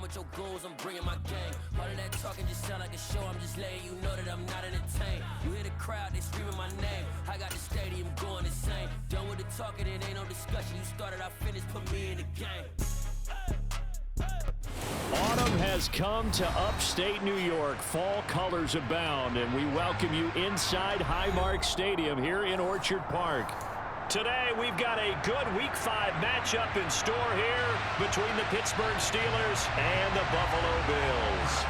with your goals, I'm bringing my gang. All of that talking just sound like a show, I'm just letting you know that I'm not entertained. You hear the crowd, they screaming my name. I got the stadium going insane. Done with the talking, it ain't no discussion. You started, I finished, put me in the game. Autumn has come to upstate New York. Fall colors abound, and we welcome you inside Highmark Stadium here in Orchard Park. Today, we've got a good Week 5 matchup in store here between the Pittsburgh Steelers and the Buffalo Bills.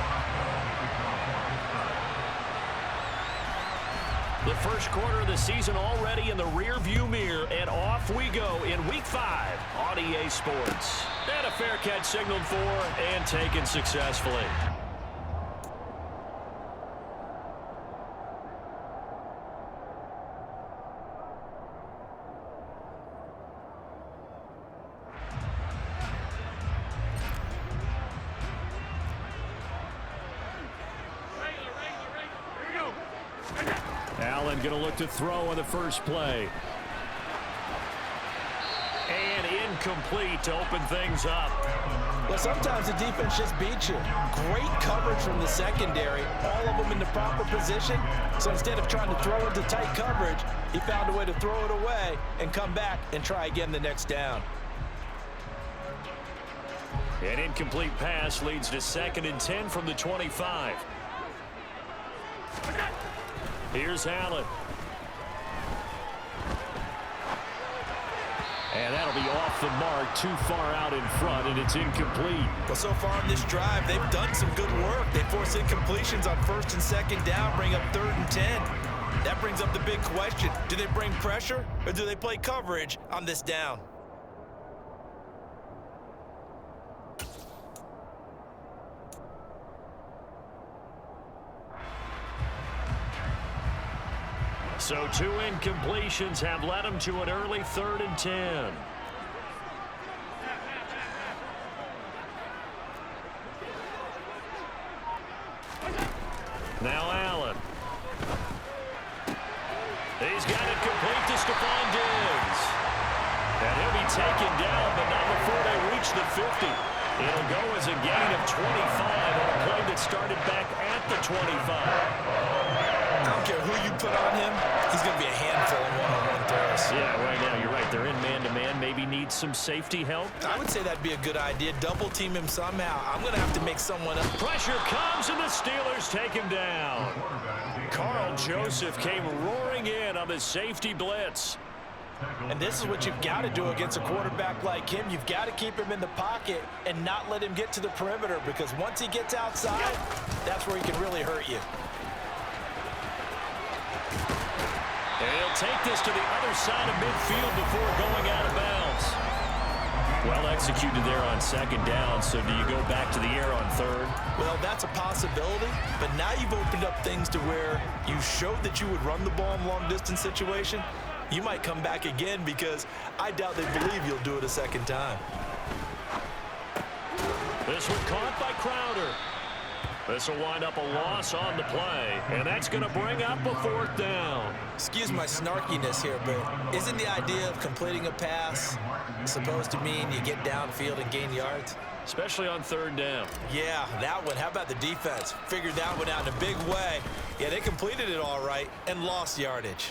The first quarter of the season already in the rearview mirror, and off we go in Week 5 on EA Sports. And a fair catch signaled for and taken successfully. Allen going to look to throw on the first play. And incomplete to open things up. Well, sometimes the defense just beats you. Great coverage from the secondary, all of them in the proper position. So instead of trying to throw into tight coverage, he found a way to throw it away and come back and try again the next down. An incomplete pass leads to 2nd and 10 from the 25. Here's Allen. And that'll be off the mark, too far out in front, and it's incomplete. Well, so far on this drive, they've done some good work. They force incompletions on 1st and 2nd down, bring up 3rd and 10. That brings up the big question. Do they bring pressure, or do they play coverage on this down? So 2 incompletions have led them to an early 3rd and 10. Now Allen. He's got it complete to Stephon Diggs. And he'll be taken down, but not before they reach the 50. It'll go as a gain of 25 on a play that started back at the 25. I don't care who you put on him, he's going to be a handful in one-on-one throws. Yeah, right now, you're right. They're in man-to-man. Maybe need some safety help. I would say that'd be a good idea. Double team him somehow. I'm going to have to make someone up. Pressure comes, and the Steelers take him down. Carl Joseph came roaring in on the safety blitz. And this is what you've got to do against a quarterback like him. You've got to keep him in the pocket and not let him get to the perimeter, because once he gets outside, that's where he can really hurt you. And he'll take this to the other side of midfield before going out of bounds. Well executed there on 2nd down, so do you go back to the air on 3rd? Well, that's a possibility, but now you've opened up things to where you showed that you would run the ball in long-distance situation. You might come back again, because I doubt they believe you'll do it a 2nd time. This one caught by Crowder. This will wind up a loss on the play, and that's going to bring up a 4th down. Excuse my snarkiness here, but isn't the idea of completing a pass supposed to mean you get downfield and gain yards? Especially on 3rd down. Yeah, that one. How about the defense? Figured that one out in a big way. Yeah, they completed it all right and lost yardage.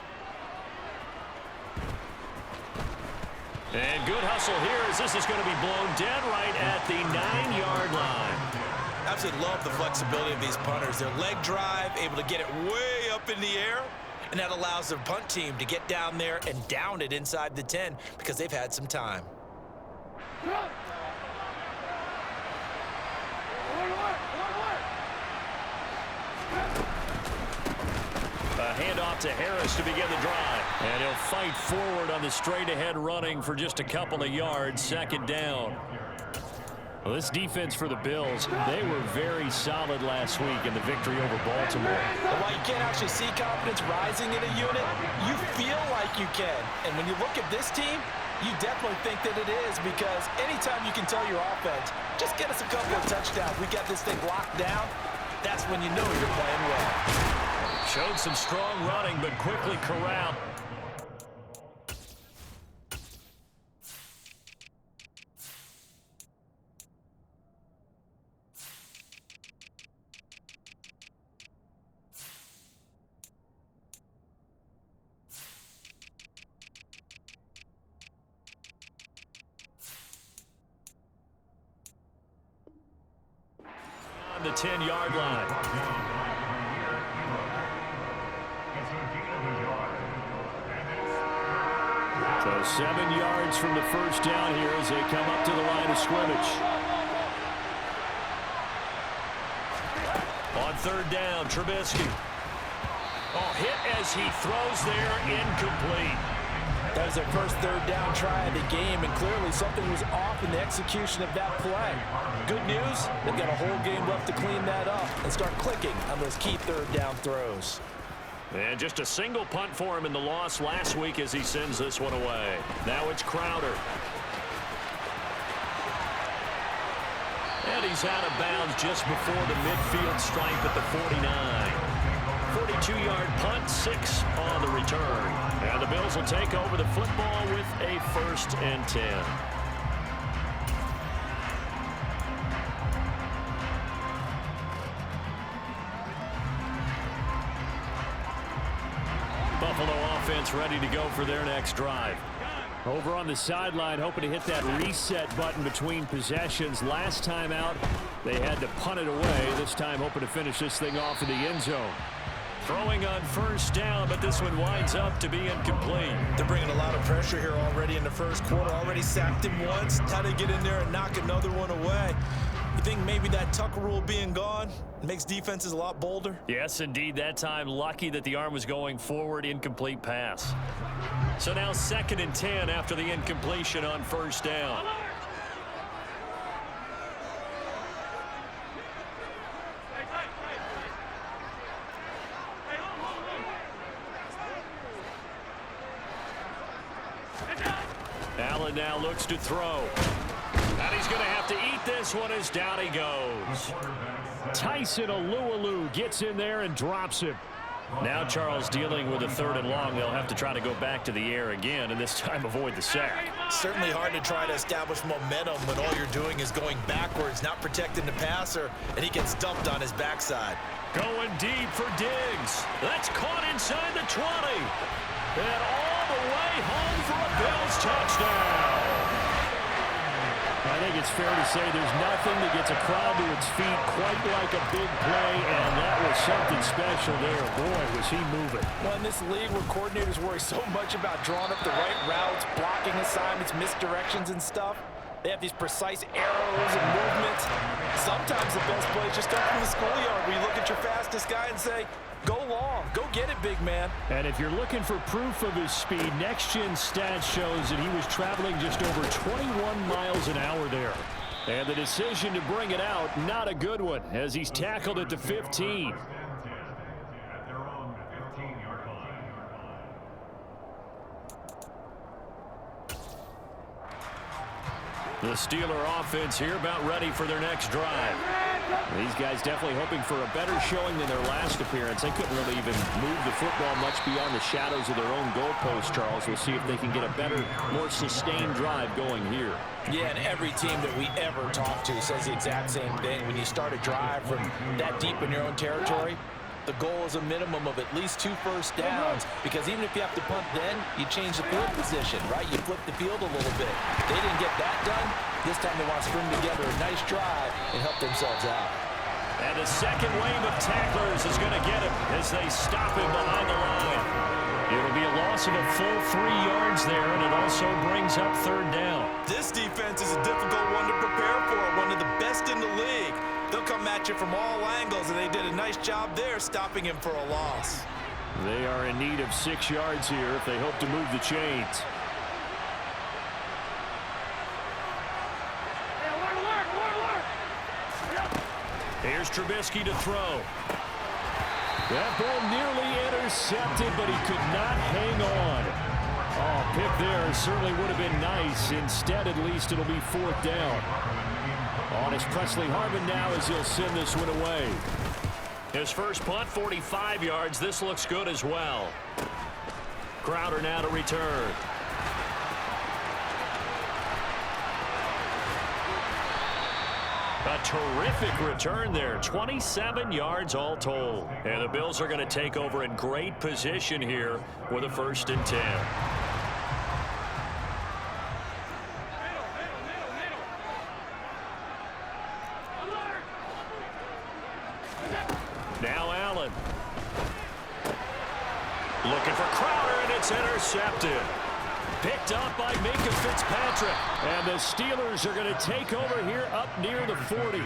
And good hustle here, as this is going to be blown dead right at the 9-yard line. Absolutely love the flexibility of these punters. Their leg drive, able to get it way up in the air, and that allows their punt team to get down there and down it inside the 10 because they've had some time. A handoff to Harris to begin the drive. And he'll fight forward on the straight-ahead running for just a couple of yards. 2nd down. Well, this defense for the Bills, they were very solid last week in the victory over Baltimore. But while you can't actually see confidence rising in a unit, you feel like you can. And when you look at this team, you definitely think that it is, because anytime you can tell your offense, just get us a couple of touchdowns, we got this thing locked down, that's when you know you're playing well. Showed some strong running, but quickly corralled. the 10-yard line. So 7 yards from the first down here as they come up to the line of scrimmage. On third down, Trubisky. Oh, hit as he throws there, incomplete. That was their first third down try of the game, and clearly something was off in the execution of that play. Good news, they've got a whole game left to clean that up and start clicking on those key third down throws. And just a single punt for him in the loss last week as he sends this one away. Now it's Crowder. And he's out of bounds just before the midfield stripe at the 49. 42-yard punt, 6 on the return. And the Bills will take over the football with a 1st and 10. Buffalo offense ready to go for their next drive. Over on the sideline, hoping to hit that reset button between possessions. Last time out, they had to punt it away. This time, hoping to finish this thing off in the end zone. Throwing on first down, but this one winds up to be incomplete. They're bringing a lot of pressure here already in the first quarter. Already sacked him once. How to get in there and knock another one away. You think maybe that Tucker rule being gone makes defenses a lot bolder? Yes, indeed. That time, lucky that the arm was going forward. Incomplete pass. So now 2nd and 10 after the incompletion on first down. Allen now looks to throw. And he's going to have to eat this one as down he goes. Tyson Alualu gets in there and drops him. Now Charles dealing with a 3rd and long. They'll have to try to go back to the air again and this time avoid the sack. Certainly hard to try to establish momentum when all you're doing is going backwards, not protecting the passer, and he gets dumped on his backside. Going deep for Diggs. That's caught inside the 20. And all the way home for a Bills touchdown. I think it's fair to say there's nothing that gets a crowd to its feet quite like a big play, and that was something special there. Boy, was he moving. Well, in this league where coordinators worry so much about drawing up the right routes, blocking assignments, misdirections and stuff, they have these precise arrows and movements. Sometimes the best play is just up from the schoolyard where you look at your fastest guy and say, go long, go get it, big man. And if you're looking for proof of his speed, Next Gen Stats shows that he was traveling just over 21 miles an hour there. And the decision to bring it out, not a good one, as he's tackled at the 15. The Steeler offense here about ready for their next drive. These guys definitely hoping for a better showing than their last appearance. They couldn't really even move the football much beyond the shadows of their own goalpost, Charles. We'll see if they can get a better, more sustained drive going here. Yeah, and every team that we ever talk to says the exact same thing. When you start a drive from that deep in your own territory, the goal is a minimum of at least 2 first downs, because even if you have to punt then, you change the field position, right? You flip the field a little bit. They didn't get that done. This time they want to string together a nice drive and help themselves out. And a second wave of tacklers is going to get him as they stop him behind the line. It'll be a loss of a full 3 yards there, and it also brings up 3rd down. This defense is a difficult one to prepare for, one of the best in the league. They'll come at you from all angles, and they did a nice job there stopping him for a loss. They are in need of 6 yards here if they hope to move the chains. Here's Trubisky to throw. That ball nearly intercepted, but he could not hang on. Oh, pick there certainly would have been nice. Instead, at least, it'll be 4th down. On is Presley Harvin now as he'll send this one away. His first punt, 45 yards. This looks good as well. Crowder now to return. A terrific return there. 27 yards all told. And the Bills are going to take over in great position here with a 1st and 10. It's intercepted. Picked up by Minkah Fitzpatrick. And the Steelers are going to take over here up near the 40.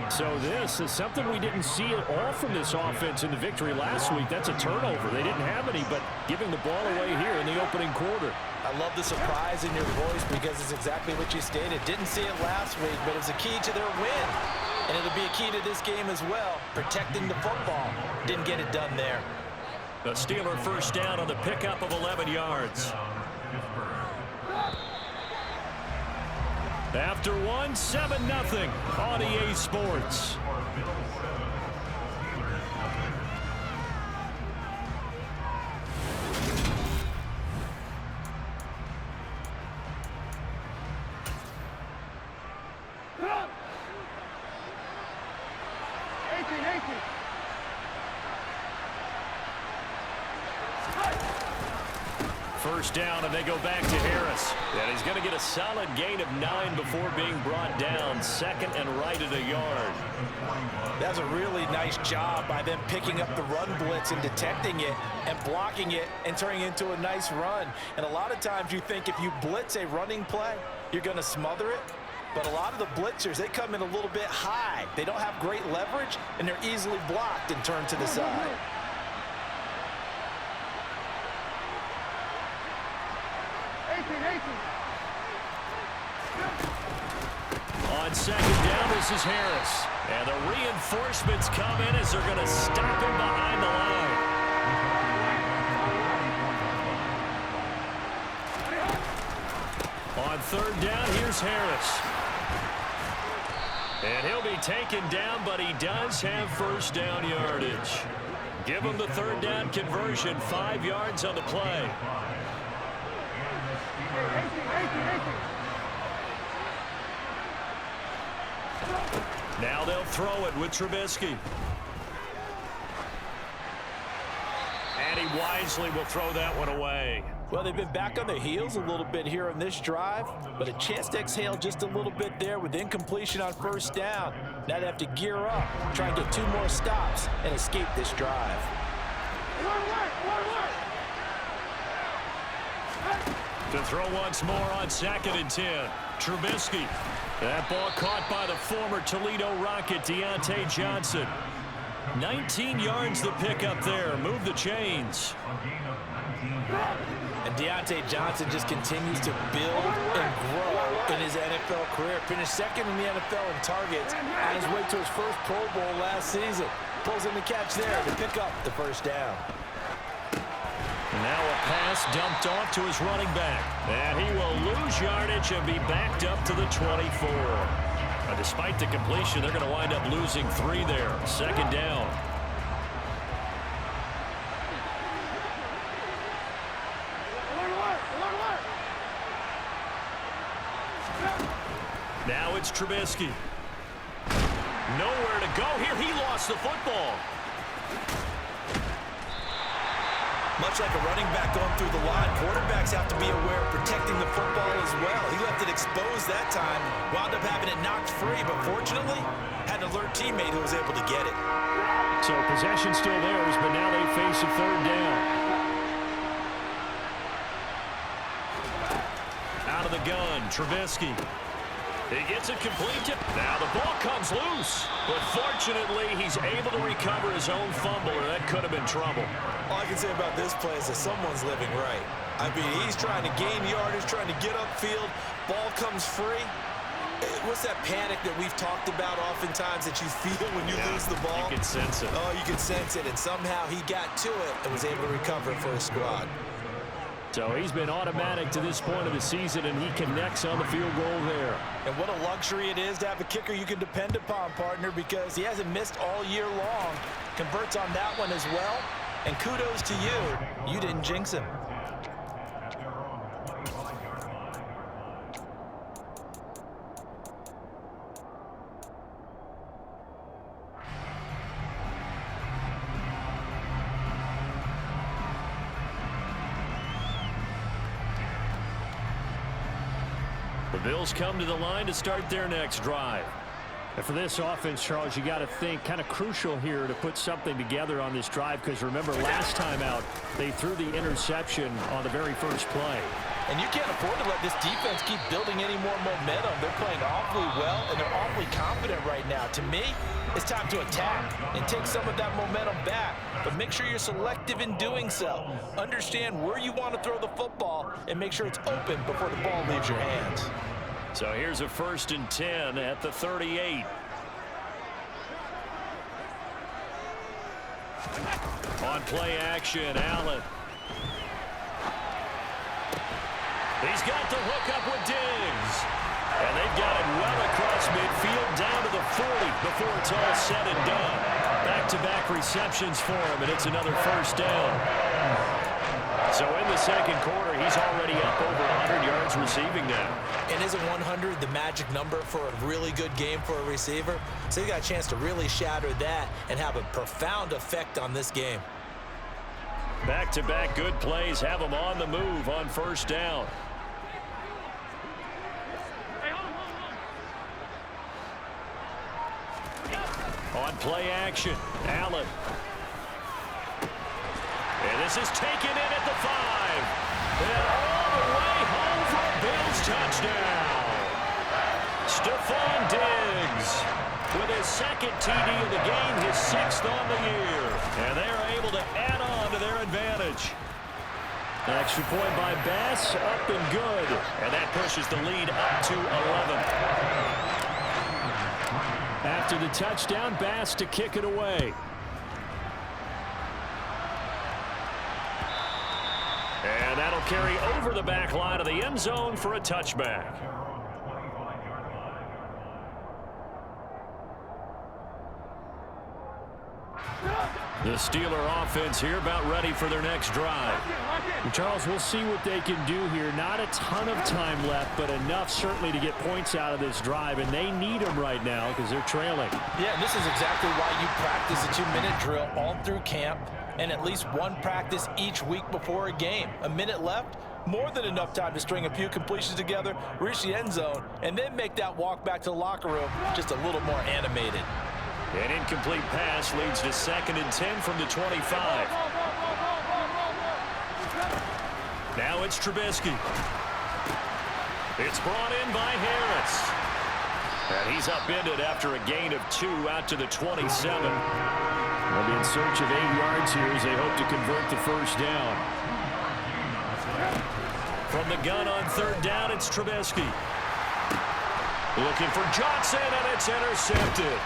So this is something we didn't see at all from this offense in the victory last week. That's a turnover. They didn't have any, but giving the ball away here in the opening quarter. I love the surprise in your voice because it's exactly what you stated. Didn't see it last week, but it was a key to their win. And it'll be a key to this game as well, protecting the football. Didn't get it done there. The Steeler first down on the pickup of 11 yards. After one, 7-0 on EA Sports. First down, and they go back to Harris. And he's going to get a solid gain of 9 before being brought down. Second and right at a yard. That's a really nice job by them picking up the run blitz and detecting it and blocking it and turning it into a nice run. And a lot of times you think if you blitz a running play, you're going to smother it. But a lot of the blitzers, they come in a little bit high. They don't have great leverage, and they're easily blocked and turned to the side. On second down, this is Harris. And the reinforcements come in as they're going to stop him behind the line. On third down, here's Harris. And he'll be taken down, but he does have first down yardage. Give him the third down conversion, 5 yards on the play. Now they'll throw it with Trubisky. And he wisely will throw that one away. Well, they've been back on their heels a little bit here on this drive, but a chance to exhale just a little bit there with incompletion on first down. Now they have to gear up, try and get 2 more stops, and escape this drive. To throw once more on second and 10. Trubisky. That ball caught by the former Toledo Rocket, Deontay Johnson. 19 yards the pick up there. Move the chains. And Deontay Johnson just continues to build and grow in his NFL career. Finished second in the NFL in targets on his way to his first Pro Bowl last season. Pulls in the catch there to pick up the first down. Now a pass dumped off to his running back. And he will lose yardage and be backed up to the 24. Despite the completion, they're going to wind up losing 3 there. Second down. Now it's Trubisky. Nowhere to go here. He lost the football. Much like a running back going through the line, quarterbacks have to be aware of protecting the football as well. He left it exposed that time, wound up having it knocked free, but fortunately, had an alert teammate who was able to get it. So possession still theirs, but now they face a third down. Out of the gun, Trubisky. He gets it complete. Now the ball comes loose. But fortunately, he's able to recover his own fumble, or that could have been trouble. All I can say about this play is that someone's living right. I mean, he's trying to gain yardage, trying to get upfield. Ball comes free. What's that panic that we've talked about oftentimes that you feel when you lose the ball? You can sense it. Oh, you can sense it. And somehow he got to it and was able to recover for his squad. So he's been automatic to this point of the season, and he connects on the field goal there. And what a luxury it is to have a kicker you can depend upon, partner, because he hasn't missed all year long. Converts on that one as well. And kudos to you. You didn't jinx him. The Bills come to the line to start their next drive. And for this offense, Charles, you got to think kind of crucial here to put something together on this drive, because remember last time out they threw the interception on the very first play. And you can't afford to let this defense keep building any more momentum. They're playing awfully well, and they're awfully confident right now. To me, it's time to attack and take some of that momentum back. But make sure you're selective in doing so. Understand where you want to throw the football and make sure it's open before the ball leaves your hands. So here's a 1st and 10 at the 38. On play action, Allen. He's got the hook up with Diggs. And they've got it well across midfield down to the 40 before it's all said and done. Back-to-back receptions for him, and it's another 1st down. So in the second quarter, he's already up over 100 yards receiving now. And isn't 100 the magic number for a really good game for a receiver? So you got a chance to really shatter that and have a profound effect on this game. Back-to-back good plays have him on the move on 1st down. On play action, Allen. And this is taken in at the 5. And all the way home for a Bills touchdown. Stephon Diggs with his 2nd TD of the game, his 6th on the year. And they're able to add on to their advantage. Extra point by Bass, up and good. And that pushes the lead up to 11. After the touchdown, Bass to kick it away. And that'll carry over the back line of the end zone for a touchback. The Steeler offense here about ready for their next drive. And Charles, we'll see what they can do here. Not a ton of time left, but enough certainly to get points out of this drive, and they need them right now because they're trailing. Yeah, and this is exactly why you practice a 2-minute drill all through camp and at least one practice each week before a game. A minute left, more than enough time to string a few completions together, reach the end zone, and then make that walk back to the locker room just a little more animated. An incomplete pass leads to 2nd and 10 from the 25. Now it's Trubisky. It's brought in by Harris. And he's upended after a gain of 2 out to the 27. They'll be in search of 8 yards here as they hope to convert the 1st down. From the gun on 3rd down, it's Trubisky. Looking for Johnson, and it's intercepted.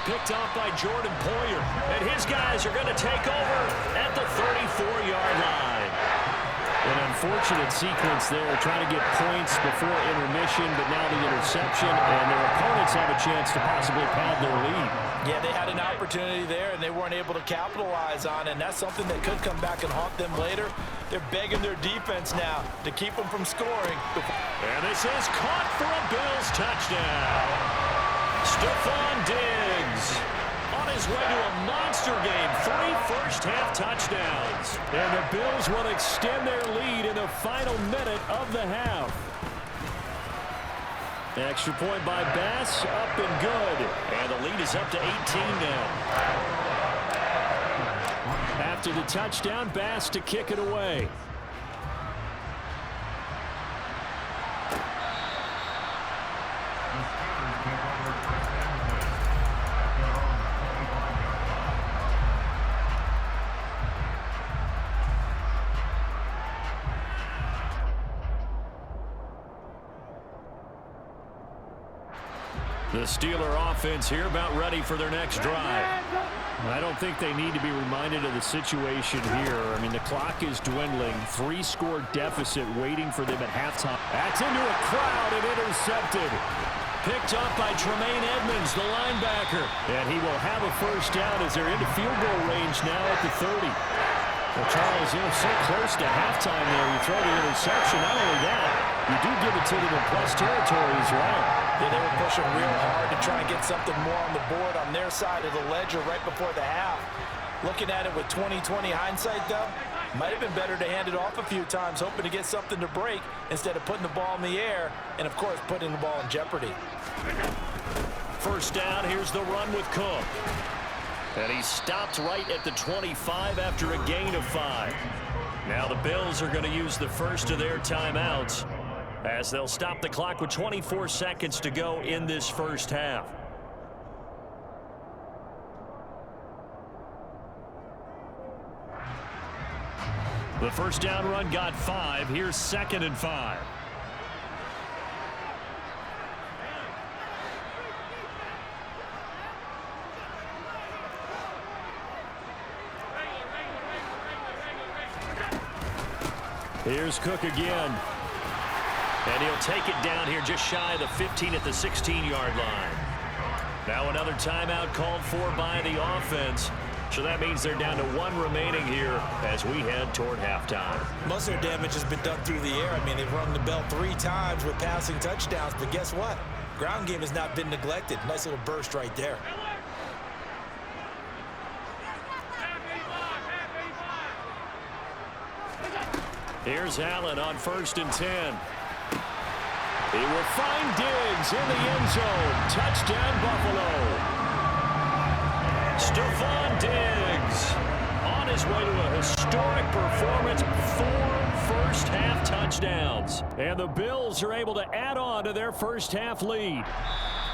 Picked off by Jordan Poyer. And his guys are going to take over at the 34-yard line. An unfortunate sequence there, trying to get points before intermission, but now the interception, and their opponents have a chance to possibly pad their lead. Yeah, they had an opportunity there, and they weren't able to capitalize on it, and that's something that could come back and haunt them later. They're begging their defense now to keep them from scoring. And this is caught for a Bills touchdown. Stephon Diggs on his way to a monster game. 3 first-half touchdowns. And the Bills will extend their lead in the final minute of the half. Extra point by Bass, up and good. And the lead is up to 18 now. After the touchdown, Bass to kick it away. The Steeler offense here about ready for their next drive. I don't think they need to be reminded of the situation here. I mean, the clock is dwindling. 3-score deficit waiting for them at halftime. That's into a crowd and intercepted. Picked up by Tremaine Edmonds, the linebacker. And he will have a 1st down as they're into field goal range now at the 30. Well, Charles, so close to halftime there. You throw the interception. Not only that, you do give it to them in plus territory as well. Yeah, they were pushing real hard to try and get something more on the board on their side of the ledger right before the half. Looking at it with 20/20 hindsight, though, might have been better to hand it off a few times, hoping to get something to break instead of putting the ball in the air and, of course, putting the ball in jeopardy. first down. Here's the run with Cook. And he stopped right at the 25 after a gain of 5. Now the Bills are going to use the first of their timeouts as they'll stop the clock with 24 seconds to go in this first half. The first down run got 5. Here's 2nd and 5. Here's Cook again. And he'll take it down here just shy of the 15 at the 16-yard line. Now another timeout called for by the offense. So that means they're down to 1 remaining here as we head toward halftime. Most of their damage has been done through the air. I mean, they've rung the bell 3 times with passing touchdowns. But guess what? Ground game has not been neglected. Nice little burst right there. Here's Allen on 1st and 10. He will find Diggs in the end zone. Touchdown, Buffalo. Stephon Diggs on his way to a historic performance. 4 first-half touchdowns. And the Bills are able to add on to their first-half lead.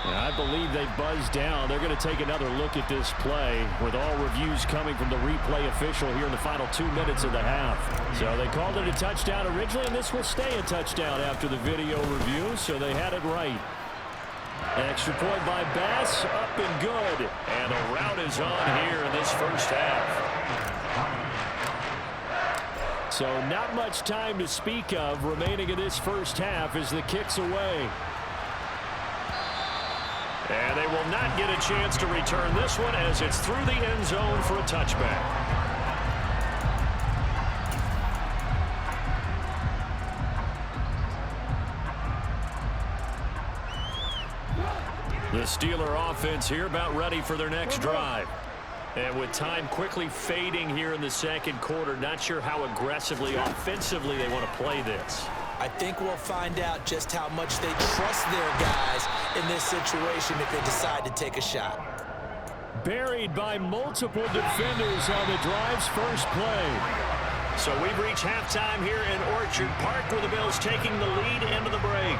And I believe they've buzzed down. They're going to take another look at this play with all reviews coming from the replay official here in the final 2 minutes of the half. So they called it a touchdown originally, and this will stay a touchdown after the video review, so they had it right. Extra point by Bass, up and good. And the route is on here in this first half. So not much time to speak of remaining in this first half as the kick's away. And they will not get a chance to return this one as it's through the end zone for a touchback. The Steeler offense here about ready for their next drive. And with time quickly fading here in the second quarter, not sure how aggressively, offensively they want to play this. I think we'll find out just how much they trust their guys in this situation if they decide to take a shot. Buried by multiple defenders on the drive's first play. So we've reached halftime here in Orchard Park with the Bills taking the lead into the break.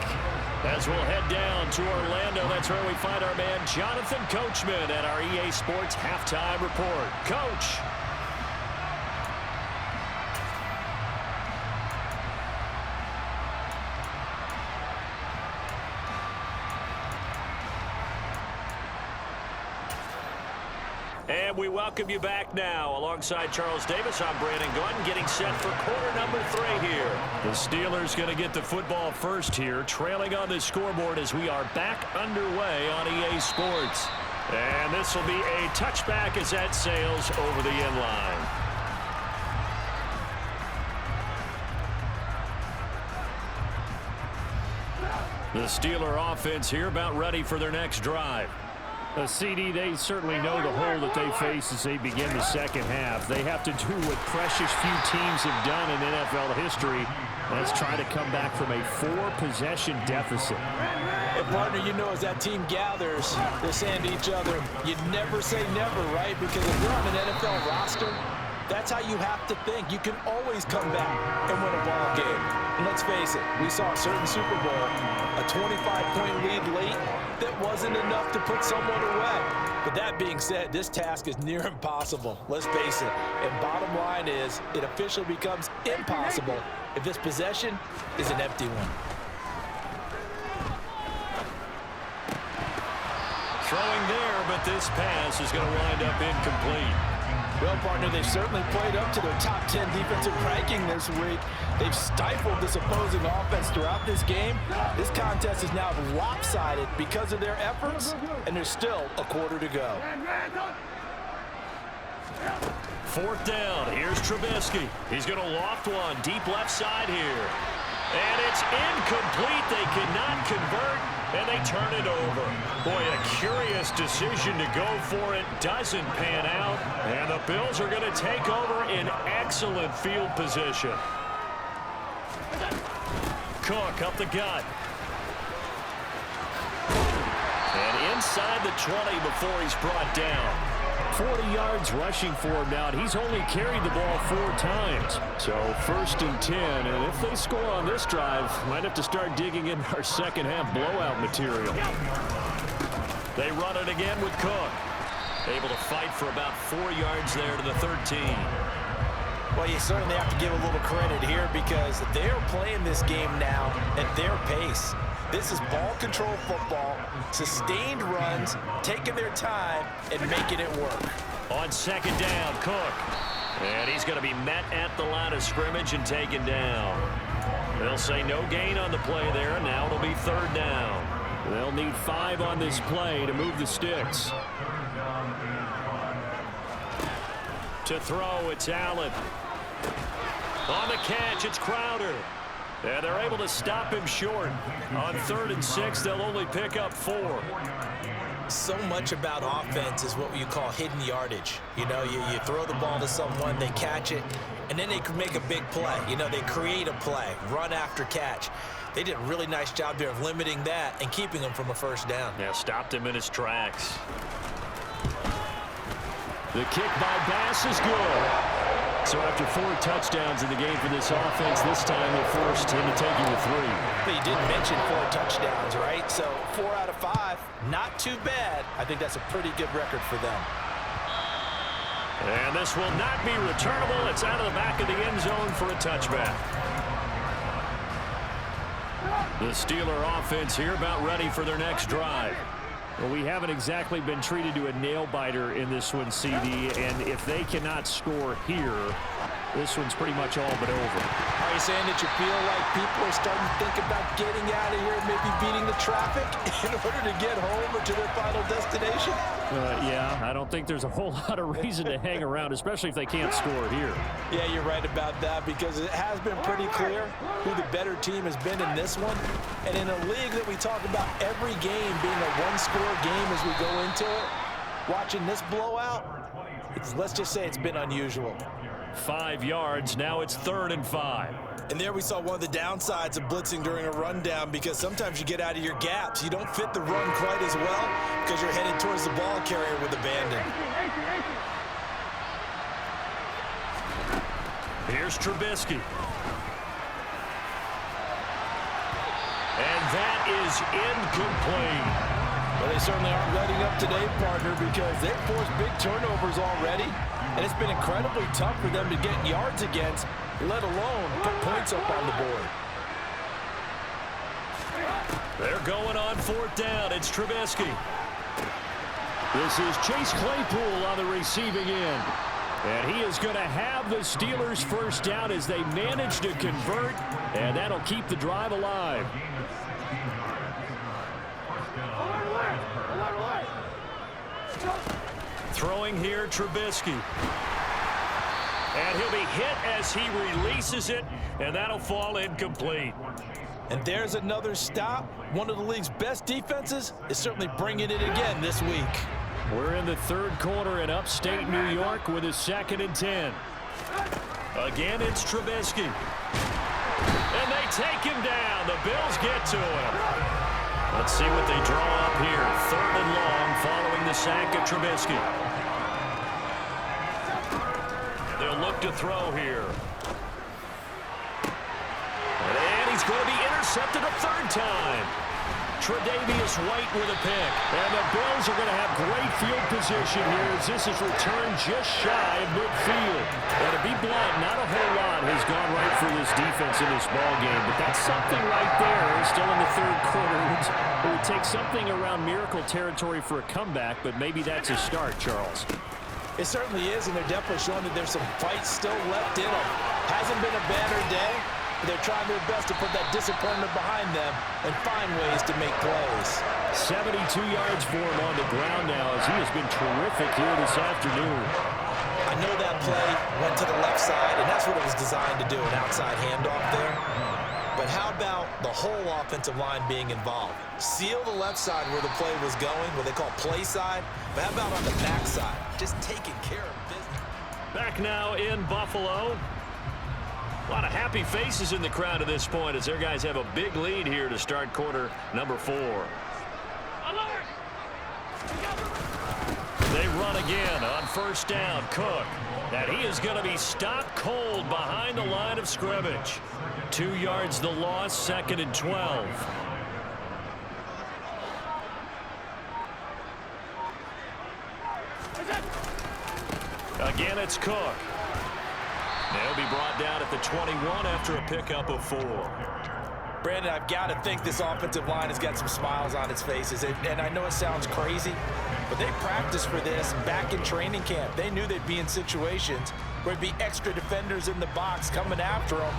As we'll head down to Orlando, that's where we find our man Jonathan Coachman at our EA Sports Halftime Report. Coach. And we welcome you back now. Alongside Charles Davis, I'm Brandon Gordon, getting set for quarter number 3 here. The Steelers going to get the football first here, trailing on the scoreboard as we are back underway on EA Sports. And this will be a touchback as that sails over the end line. The Steeler offense here about ready for their next drive. CD, they certainly know the hole that they face as they begin the second half. They have to do what precious few teams have done in NFL history. Let's try to come back from a 4-possession deficit. And partner, you know, as that team gathers, they're saying to each other, you never say never, right? Because if you're on an NFL roster, that's how you have to think. You can always come back and win a ball game. And let's face it, we saw a certain Super Bowl, a 25-point lead late that wasn't enough to put someone away. But that being said, this task is near impossible. Let's face it. And bottom line is, it officially becomes impossible if this possession is an empty one. Throwing there, but this pass is going to wind up incomplete. Well, partner, they've certainly played up to their top 10 defensive ranking this week. They've stifled this opposing offense throughout this game. This contest is now lopsided because of their efforts, and there's still a quarter to go. 4th down. Here's Trubisky. He's going to loft one deep left side here. And it's incomplete. They cannot convert, and they turn it over. Boy, a curious decision to go for it. Doesn't pan out, and the Bills are going to take over in excellent field position. Cook up the gut. And inside the 20 before he's brought down. 40 yards rushing for him now, and he's only carried the ball 4 times. So 1st and 10, and if they score on this drive, might have to start digging in our second half blowout material. They run it again with Cook. Able to fight for about 4 yards there to the 13. Well, you certainly have to give a little credit here because they're playing this game now at their pace. This is ball control football, sustained runs, taking their time, and making it work. On 2nd down, Cook. And he's going to be met at the line of scrimmage and taken down. They'll say no gain on the play there, and now it'll be 3rd down. They'll need 5 on this play to move the sticks. To throw, it's Allen. On the catch, it's Crowder. And they're able to stop him short. On 3rd and 6, they'll only pick up 4. So much about offense is what you call hidden yardage. You know, you throw the ball to someone, they catch it, and then they can make a big play. You know, they create a play, run after catch. They did a really nice job there of limiting that and keeping him from a 1st down. Yeah, stopped him in his tracks. The kick by Bass is good. So after 4 touchdowns in the game for this offense, this time they forced him to take him to 3. But you did mention 4 touchdowns, right? So 4 out of 5, not too bad. I think that's a pretty good record for them. And this will not be returnable. It's out of the back of the end zone for a touchback. The Steeler offense here about ready for their next drive. Well, we haven't exactly been treated to a nail-biter in this one, CD, and if they cannot score here, this one's pretty much all but over. Are you saying that you feel like people are starting to think about getting out of here and maybe beating the traffic in order to get home or to their final destination? Yeah, I don't think there's a whole lot of reason to hang around, especially if they can't score here. Yeah, you're right about that because it has been pretty clear who the better team has been in this one. And in a league that we talk about every game being a one-score game as we go into it, watching this blowout, let's just say it's been unusual. 5 yards, now it's 3rd and 5. And there we saw one of the downsides of blitzing during a rundown because sometimes you get out of your gaps. You don't fit the run quite as well because you're headed towards the ball carrier with abandon. Here's Trubisky. And that is incomplete. Well, they certainly aren't letting up today, partner, because they've forced big turnovers already. And it's been incredibly tough for them to get yards against, let alone put points up on the board. They're going on 4th down. It's Trubisky. This is Chase Claypool on the receiving end. And he is going to have the Steelers' 1st down as they manage to convert, and that'll keep the drive alive. Throwing here, Trubisky. And he'll be hit as he releases it, and that'll fall incomplete. And there's another stop. One of the league's best defenses is certainly bringing it again this week. We're in the 3rd quarter in upstate New York with a 2nd and 10. Again, it's Trubisky. And they take him down. The Bills get to him. Let's see what they draw up here. 3rd and long following the sack of Trubisky. They'll look to throw here. And he's going to be intercepted a 3rd time. Tre'Davious White with a pick. And the Bills are going to have great field position here as this is returned just shy of midfield. And to be blunt, not a whole lot has gone right for this defense in this ball game, but that's something right there. Still in the 3rd quarter. It would take something around miracle territory for a comeback, but maybe that's a start, Charles. It certainly is, and they're definitely showing that there's some fight still left in them. Hasn't been a banner day. They're trying their best to put that disappointment behind them and find ways to make plays. 72 yards for him on the ground now as he has been terrific here this afternoon. I know that play went to the left side, and that's what it was designed to do, an outside handoff there. But how about the whole offensive line being involved? Seal the left side where the play was going, what they call play side. But how about on the back side? Just taking care of business. Back now in Buffalo. A lot of happy faces in the crowd at this point as their guys have a big lead here to start quarter number 4. again on first down. Cook. And he is going to be stopped cold behind the line of scrimmage. 2 yards the loss, 2nd and 12. Again, it's Cook. They'll be brought down at the 21 after a pickup of 4. Brandon, I've got to think this offensive line has got some smiles on its faces. And I know it sounds crazy, but they practiced for this back in training camp. They knew they'd be in situations where there'd be extra defenders in the box coming after them,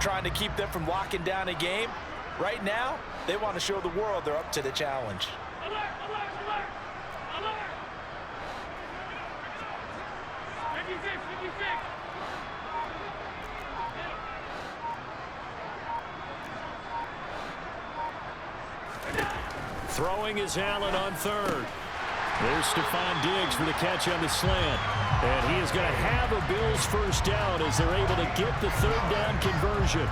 trying to keep them from locking down a game. Right now, they want to show the world they're up to the challenge. Alert, alert, alert, alert. 56, 56. Throwing is Allen on 3rd. There's Stephon Diggs for the catch on the slant. And he is going to have a Bills first down as they're able to get the 3rd down conversion.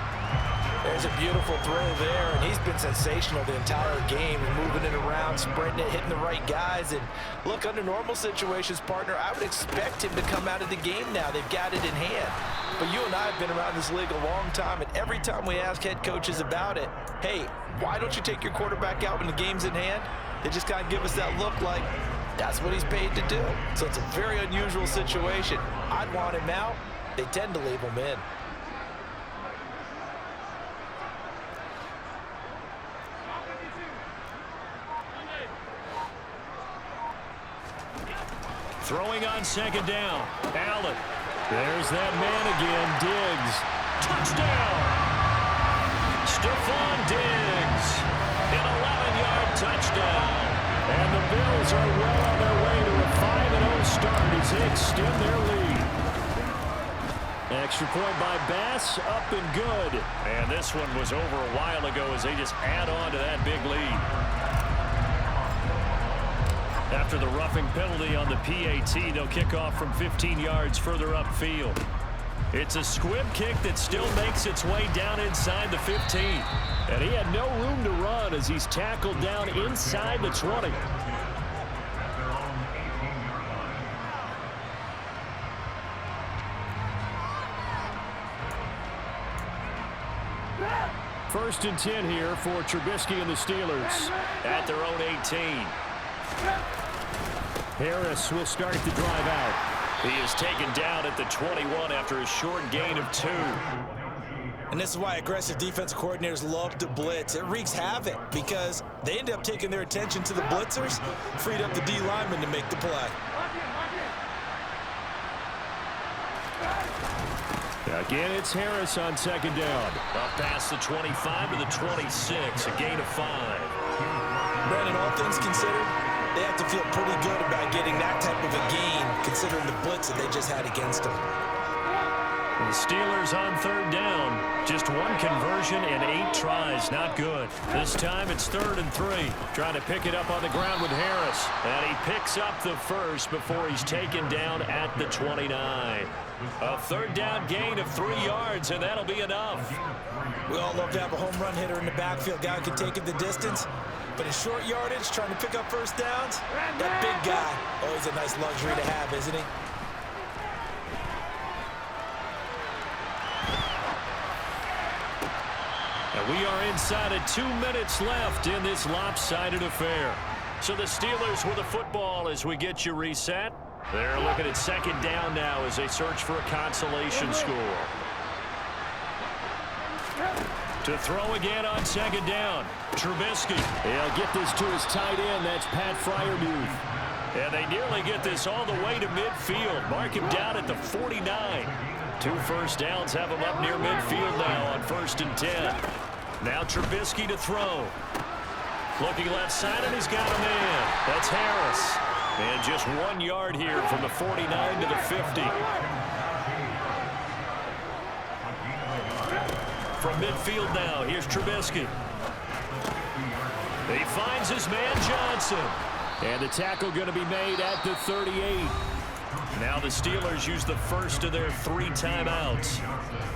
There's a beautiful throw there, and he's been sensational the entire game, moving it around, sprinting it, hitting the right guys. And look, under normal situations, partner, I would expect him to come out of the game now. They've got it in hand. But you and I have been around this league a long time, and every time we ask head coaches about it, hey, why don't you take your quarterback out when the game's in hand? They just kind of give us that look like that's what he's paid to do. So it's a very unusual situation. I'd want him out. They tend to leave him in. Throwing on 2nd down. Allen. There's that man again. Diggs. Touchdown. Stephon Diggs. An 11-yard touchdown. And the Bills are well on their way to a 5-0 start as they extend their lead. Extra point by Bass, up and good. And this one was over a while ago as they just add on to that big lead. After the roughing penalty on the PAT, they'll kick off from 15 yards further upfield. It's a squib kick that still makes its way down inside the 15. And he had no room to run as he's tackled down inside the 20. First and 10 here for Trubisky and the Steelers at their own 18. Harris will start the drive out. He is taken down at the 21 after a short gain of 2. And this is why aggressive defensive coordinators love to blitz. It wreaks havoc because they end up taking their attention to the blitzers, freed up the D lineman to make the play. Again, it's Harris on 2nd down. Up past the 25 to the 26, a gain of 5. Brandon, all things considered, they have to feel pretty good about getting that type of a gain, considering the blitz that they just had against them. The Steelers on 3rd down. Just 1 conversion and 8 tries. Not good. This time it's 3rd and 3. Trying to pick it up on the ground with Harris. And he picks up the first before he's taken down at the 29. A 3rd down gain of 3 yards, and that'll be enough. We all love to have a home run hitter in the backfield. Guy who can take it the distance. But in short yardage, trying to pick up first downs, that big guy, always a nice luxury to have, isn't he? And we are inside of 2 minutes left in this lopsided affair. So the Steelers with the football as we get you reset. They're looking at 2nd down now as they search for a consolation score. To throw again on 2nd down. Trubisky. He'll get this to his tight end. That's Pat Freiermuth. And they nearly get this all the way to midfield. Mark him down at the 49. 2 first downs have him up near midfield now on 1st and 10. Now Trubisky to throw. Looking left side, and he's got a man. That's Harris. And just 1 yard here from the 49 to the 50. From midfield now, here's Trubisky. He finds his man Johnson. And the tackle going to be made at the 38. Now the Steelers use the first of their 3 timeouts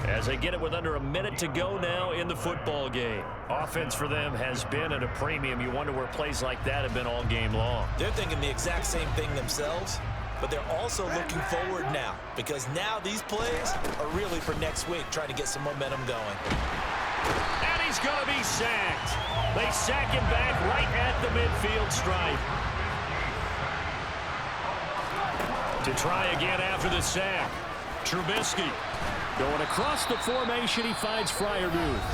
as they get it with under a minute to go now in the football game. Offense for them has been at a premium. You wonder where plays like that have been all game long. They're thinking the exact same thing themselves. but they're also looking forward now because now these plays are really for next week, trying to get some momentum going. And he's going to be sacked. They sack him back right at the midfield stripe. To try again after the sack. Trubisky going across the formation. He finds Freiermuth.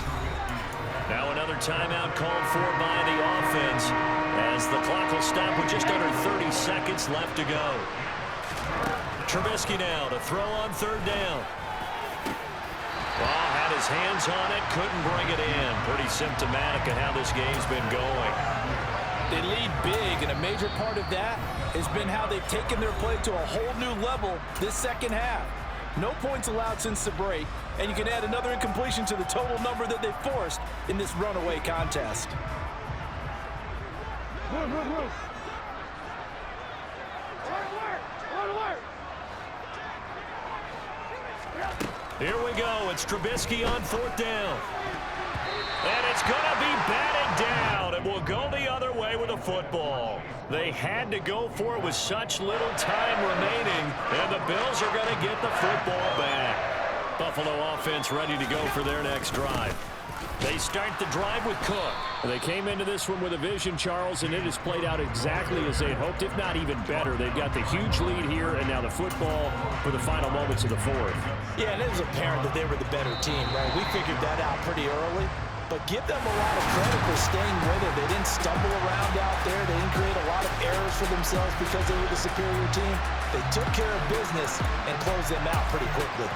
Now another timeout called for by the offense as the clock will stop with just under 30 seconds left to go. Trubisky now to throw on third down. Well, had his hands on it, couldn't bring it in. Pretty symptomatic of how this game's been going. They lead big, and a major part of that has been how they've taken their play to a whole new level this second half. No points allowed since the break, and you can add another incompletion to the total number that they forced in this runaway contest. Here we go. It's Trubisky on fourth down. And it's going to be batted down. It will go the other way with the football. They had to go for it with such little time remaining, and the Bills are going to get the football back. Buffalo offense ready to go for their next drive. They start the drive with Cook. They came into this one with a vision, Charles, and it has played out exactly as they had hoped, if not even better. They've got the huge lead here, and now the football for the final moments of the fourth. Yeah, and it was apparent that they were the better team, right? We figured that out pretty early. But give them a lot of credit for staying with it. They didn't stumble around out there. They didn't create a lot of errors for themselves because they were the superior team. They took care of business and closed them out pretty quickly.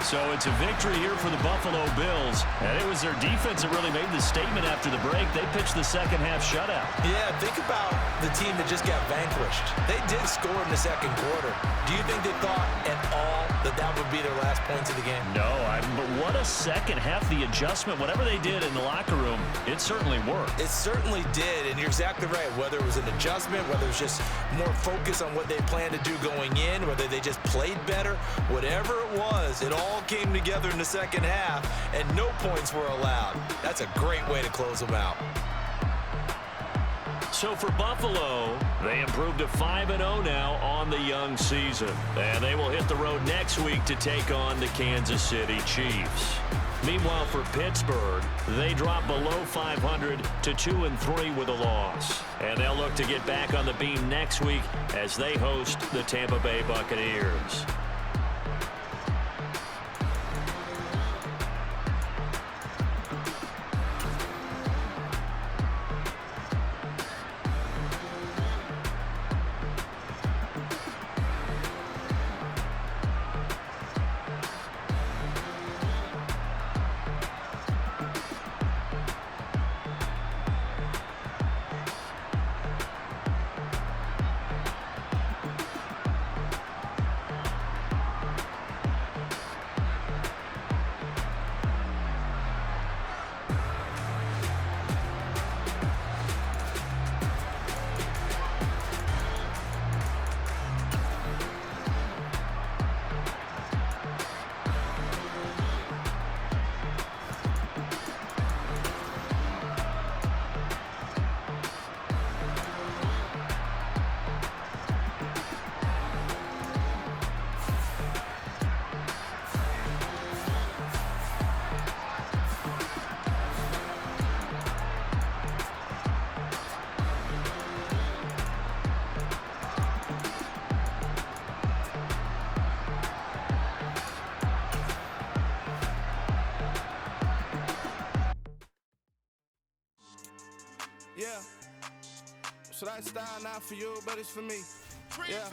So it's a victory here for the Buffalo Bills. And it was their defense that really made the statement after the break. They pitched the second half shutout. Yeah, think about the team that just got vanquished. They did score in the second quarter. Do you think they thought at all that that would be their last points of the game? No, but what a second half. The adjustment, whatever they did in the locker room, it certainly worked. It certainly did, and you're exactly right. Whether it was an adjustment, whether it was just more focus on what they planned to do going in, whether they just played better, whatever it was, it all came together in the second half, and no points were allowed. That's a great way to close them out. So for Buffalo, they improved to 5-0 now on the young season. And they will hit the road next week to take on the Kansas City Chiefs. Meanwhile, for Pittsburgh, they drop below 500 to 2-3 with a loss. And they'll look to get back on the beam next week as they host the Tampa Bay Buccaneers. Yeah. Should I style not for you, but it's for me. Yeah.